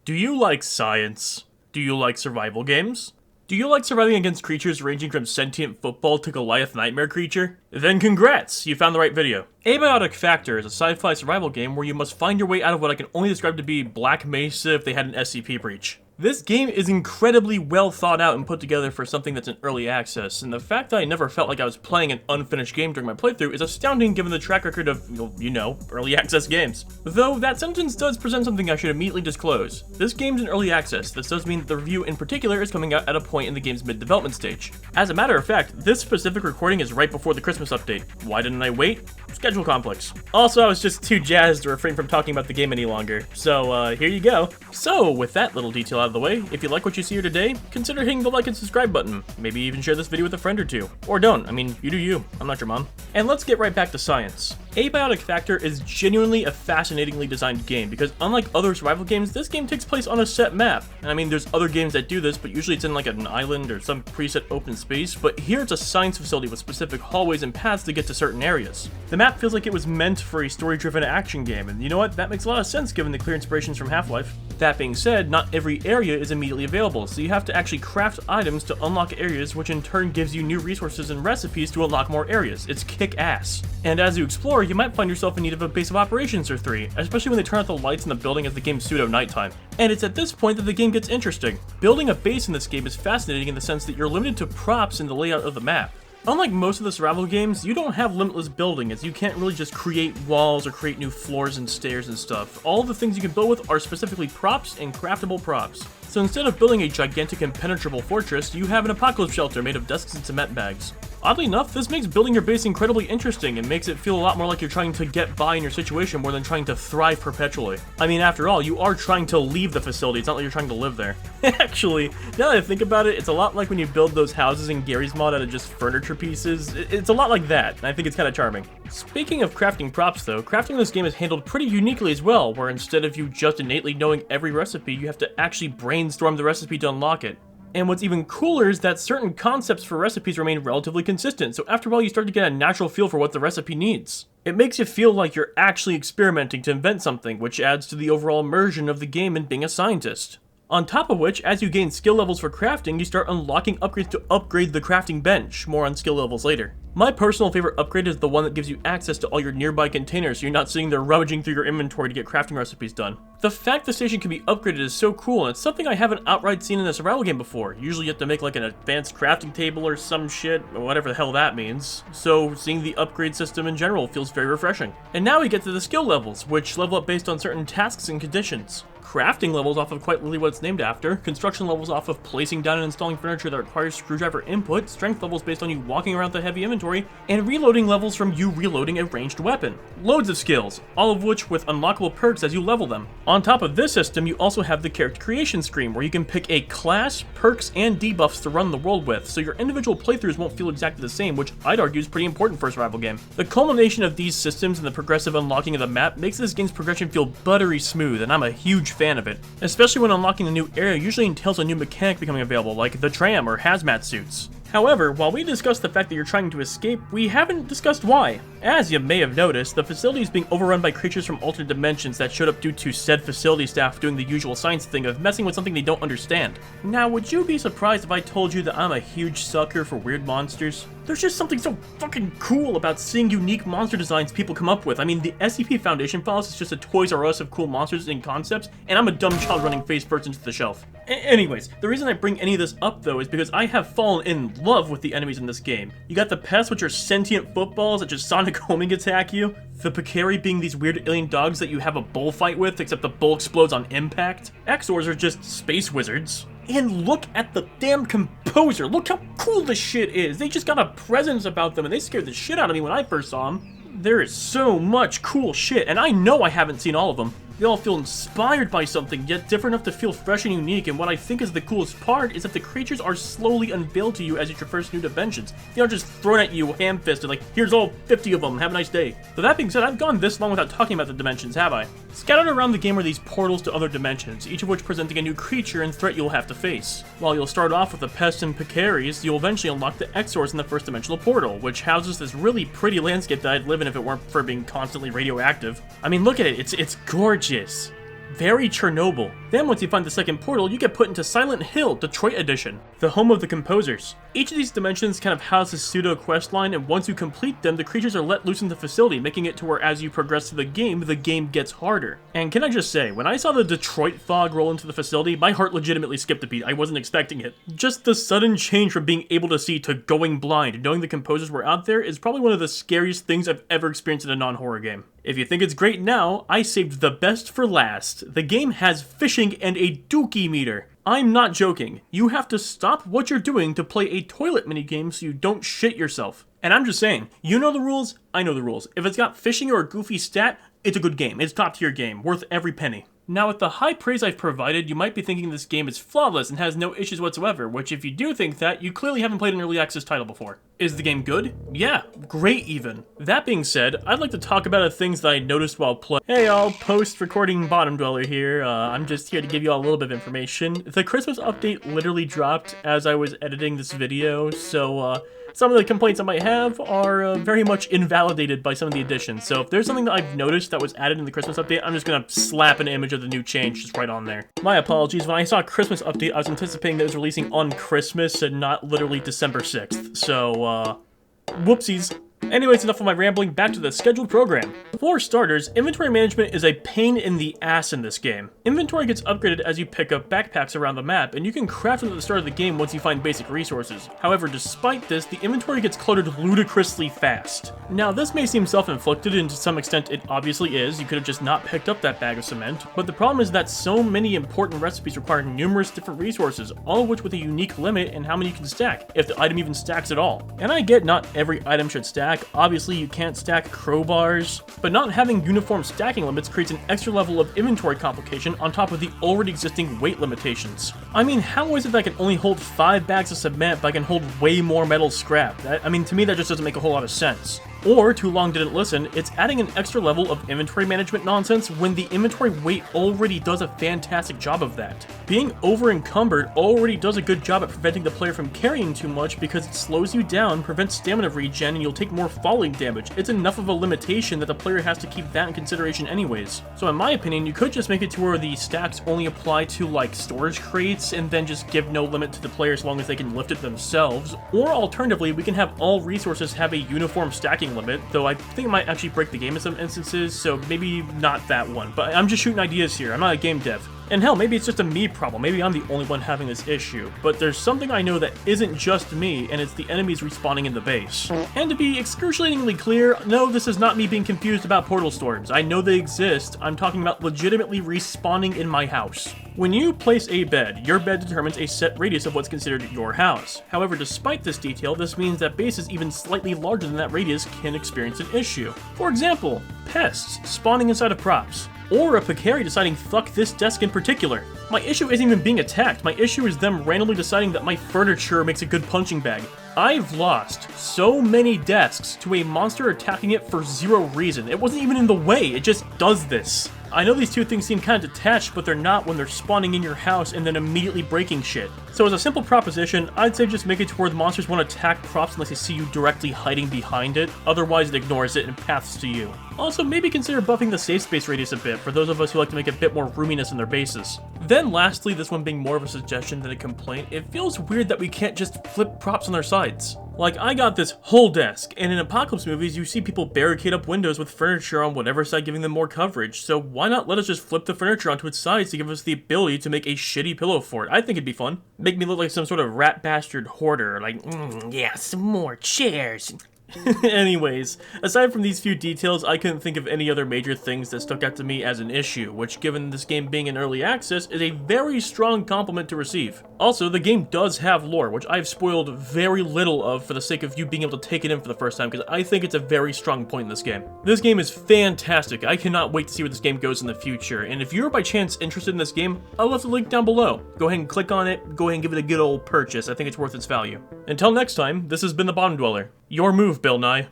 Do you like science? Do you like survival games? Do you like surviving against creatures ranging from sentient football to Goliath nightmare creature? Then congrats, you found the right video. Abiotic Factor is a sci-fi survival game where you must find your way out of what I can only describe to be Black Mesa if they had an SCP breach. This game is incredibly well thought out and put together for something that's in early access, and the fact that I never felt like I was playing an unfinished game during my playthrough is astounding given the track record of, you know, early access games. Though that sentence does present something I should immediately disclose. This game's in early access. This does mean that the review in particular is coming out at a point in the game's mid-development stage. As a matter of fact, this specific recording is right before the Christmas update. Why didn't I wait? Schedule conflicts. Also, I was just too jazzed to refrain from talking about the game any longer, so here you go. So, with that little detail out of the way, if you like what you see here today, consider hitting the like and subscribe button. Maybe even share this video with a friend or two. Or don't, I mean, you do you. I'm not your mom. And let's get right back to science. Abiotic Factor is genuinely a fascinatingly designed game because unlike other survival games, this game takes place on a set map. And I mean, there's other games that do this, but usually it's in like an island or some preset open space, but here it's a science facility with specific hallways and paths to get to certain areas. The map feels like it was meant for a story-driven action game, and you know what? That makes a lot of sense given the clear inspirations from Half-Life. That being said, not every area is immediately available, so you have to actually craft items to unlock areas, which in turn gives you new resources and recipes to unlock more areas. It's kick-ass. And as you explore, you might find yourself in need of a base of operations or three, especially when they turn out the lights in the building as the game's pseudo-nighttime. And it's at this point that the game gets interesting. Building a base in this game is fascinating in the sense that you're limited to props in the layout of the map. Unlike most of the survival games, you don't have limitless building, as you can't really just create walls or create new floors and stairs and stuff. All the things you can build with are specifically props and craftable props. So instead of building a gigantic impenetrable fortress, you have an apocalypse shelter made of desks and cement bags. Oddly enough, this makes building your base incredibly interesting and makes it feel a lot more like you're trying to get by in your situation more than trying to thrive perpetually. I mean, after all, you are trying to leave the facility, it's not like you're trying to live there. Actually, now that I think about it, it's a lot like when you build those houses in Gary's mod out of just furniture pieces. It's a lot like that, and I think it's kind of charming. Speaking of crafting props though, crafting in this game is handled pretty uniquely as well, where instead of you just innately knowing every recipe, you have to actually brainstorm the recipe to unlock it. And what's even cooler is that certain concepts for recipes remain relatively consistent, so after a while you start to get a natural feel for what the recipe needs. It makes you feel like you're actually experimenting to invent something, which adds to the overall immersion of the game and being a scientist. On top of which, as you gain skill levels for crafting, you start unlocking upgrades to upgrade the crafting bench, more on skill levels later. My personal favorite upgrade is the one that gives you access to all your nearby containers so you're not sitting there rummaging through your inventory to get crafting recipes done. The fact the station can be upgraded is so cool, and it's something I haven't outright seen in a survival game before. Usually you have to make like an advanced crafting table or some shit, or whatever the hell that means. So seeing the upgrade system in general feels very refreshing. And now we get to the skill levels, which level up based on certain tasks and conditions. Crafting levels off of quite literally what it's named after, construction levels off of placing down and installing furniture that requires screwdriver input, strength levels based on you walking around the heavy inventory, and reloading levels from you reloading a ranged weapon. Loads of skills, all of which with unlockable perks as you level them. On top of this system, you also have the character creation screen, where you can pick a class, perks, and debuffs to run the world with, so your individual playthroughs won't feel exactly the same, which I'd argue is pretty important for a survival game. The culmination of these systems and the progressive unlocking of the map makes this game's progression feel buttery smooth, and I'm a huge fan of it. Especially when unlocking a new area usually entails a new mechanic becoming available, like the tram or hazmat suits. However, while we discussed the fact that you're trying to escape, we haven't discussed why. As you may have noticed, the facility is being overrun by creatures from alternate dimensions that showed up due to said facility staff doing the usual science thing of messing with something they don't understand. Now, would you be surprised if I told you that I'm a huge sucker for weird monsters? There's just something so fucking cool about seeing unique monster designs people come up with. I mean, the SCP Foundation Files is just a Toys R Us of cool monsters and concepts, and I'm a dumb child running face first into the shelf. Anyways, the reason I bring any of this up though is because I have fallen in love with the enemies in this game. You got the pests, which are sentient footballs that just sonic homing attack you. The Picari being these weird alien dogs that you have a bullfight with, except the bull explodes on impact. Exors are just space wizards. And look at the damn composer. Look how cool this shit is. They just got a presence about them and they scared the shit out of me when I first saw them. There is so much cool shit, and I know I haven't seen all of them. They all feel inspired by something, yet different enough to feel fresh and unique, and what I think is the coolest part is that the creatures are slowly unveiled to you as you traverse new dimensions. They aren't just thrown at you ham-fisted like, here's all 50 of them, have a nice day. But that being said, I've gone this long without talking about the dimensions, have I? Scattered around the game are these portals to other dimensions, each of which presenting a new creature and threat you'll have to face. While you'll start off with the pests and Picaris, you'll eventually unlock the Exors in the first dimensional portal, which houses this really pretty landscape that I'd live in if it weren't for being constantly radioactive. I mean, look at it, it's gorgeous. Very Chernobyl. Then once you find the second portal, you get put into Silent Hill, Detroit Edition, the home of the composers. Each of these dimensions kind of has a pseudo quest line, and once you complete them, the creatures are let loose in the facility, making it to where as you progress through the game gets harder. And can I just say, when I saw the Detroit fog roll into the facility, my heart legitimately skipped a beat. I wasn't expecting it. Just the sudden change from being able to see to going blind, knowing the composers were out there, is probably one of the scariest things I've ever experienced in a non-horror game. If you think it's great now, I saved the best for last. The game has fishing and a dookie meter. I'm not joking. You have to stop what you're doing to play a toilet minigame so you don't shit yourself. And I'm just saying, you know the rules, I know the rules. If it's got fishing or a goofy stat, it's a good game. It's a top tier game, worth every penny. Now, with the high praise I've provided, you might be thinking this game is flawless and has no issues whatsoever, which if you do think that, you clearly haven't played an early access title before. Is the game good? Yeah, great even. That being said, I'd like to talk about the things that I noticed while playing. Hey y'all, post-recording Bottom Dweller here. I'm just here to give you all a little bit of information. The Christmas update literally dropped as I was editing this video, so some of the complaints I might have are very much invalidated by some of the additions. So if there's something that I've noticed that was added in the Christmas update, I'm just gonna slap an image of the new change just right on there. My apologies, when I saw Christmas update, I was anticipating that it was releasing on Christmas and not literally December 6th. So, whoopsies. Anyways, enough of my rambling, back to the scheduled program. For starters, inventory management is a pain in the ass in this game. Inventory gets upgraded as you pick up backpacks around the map, and you can craft them at the start of the game once you find basic resources. However, despite this, the inventory gets cluttered ludicrously fast. Now, this may seem self-inflicted, and to some extent it obviously is. You could have just not picked up that bag of cement, but the problem is that so many important recipes require numerous different resources, all of which with a unique limit in how many you can stack, if the item even stacks at all. And I get not every item should stack. Obviously, you can't stack crowbars, but not having uniform stacking limits creates an extra level of inventory complication on top of the already existing weight limitations. I mean, how is it that I can only hold 5 bags of cement but I can hold way more metal scrap? I mean, to me that just doesn't make a whole lot of sense. Or, Too Long Didn't Listen, it's adding an extra level of inventory management nonsense when the inventory weight already does a fantastic job of that. Being over-encumbered already does a good job at preventing the player from carrying too much because it slows you down, prevents stamina regen, and you'll take more falling damage. It's enough of a limitation that the player has to keep that in consideration anyways. So in my opinion, you could just make it to where the stacks only apply to like storage crates and then just give no limit to the player as long as they can lift it themselves. Or alternatively, we can have all resources have a uniform stacking limit, though I think it might actually break the game in some instances, so maybe not that one. But I'm just shooting ideas here, I'm not a game dev. And hell, maybe it's just a me problem, maybe I'm the only one having this issue. But there's something I know that isn't just me, and it's the enemies respawning in the base. And to be excruciatingly clear, no, this is not me being confused about portal storms. I know they exist, I'm talking about legitimately respawning in my house. When you place a bed, your bed determines a set radius of what's considered your house. However, despite this detail, this means that bases even slightly larger than that radius can experience an issue. For example, pests spawning inside of props. Or a Picari deciding fuck this desk in particular. My issue isn't even being attacked, my issue is them randomly deciding that my furniture makes a good punching bag. I've lost so many desks to a monster attacking it for zero reason. It wasn't even in the way, it just does this. I know these two things seem kind of detached, but they're not when they're spawning in your house and then immediately breaking shit. So as a simple proposition, I'd say just make it to where the monsters won't attack props unless they see you directly hiding behind it, otherwise it ignores it and paths to you. Also, maybe consider buffing the safe space radius a bit for those of us who like to make a bit more roominess in their bases. Then lastly, this one being more of a suggestion than a complaint, it feels weird that we can't just flip props on their sides. Like, I got this whole desk, and in apocalypse movies, you see people barricade up windows with furniture on whatever side giving them more coverage, so why not let us just flip the furniture onto its sides to give us the ability to make a shitty pillow fort? I think it'd be fun. Make me look like some sort of rat bastard hoarder, like, yeah, some more chairs. Anyways, aside from these few details, I couldn't think of any other major things that stuck out to me as an issue, which given this game being in early access, is a very strong compliment to receive. Also, the game does have lore, which I've spoiled very little of for the sake of you being able to take it in for the first time, because I think it's a very strong point in this game. This game is fantastic, I cannot wait to see where this game goes in the future, and if you're by chance interested in this game, I'll left a link down below. Go ahead and click on it, go ahead and give it a good old purchase, I think it's worth its value. Until next time, this has been the Bottom Dweller. Your move, Bill Nye.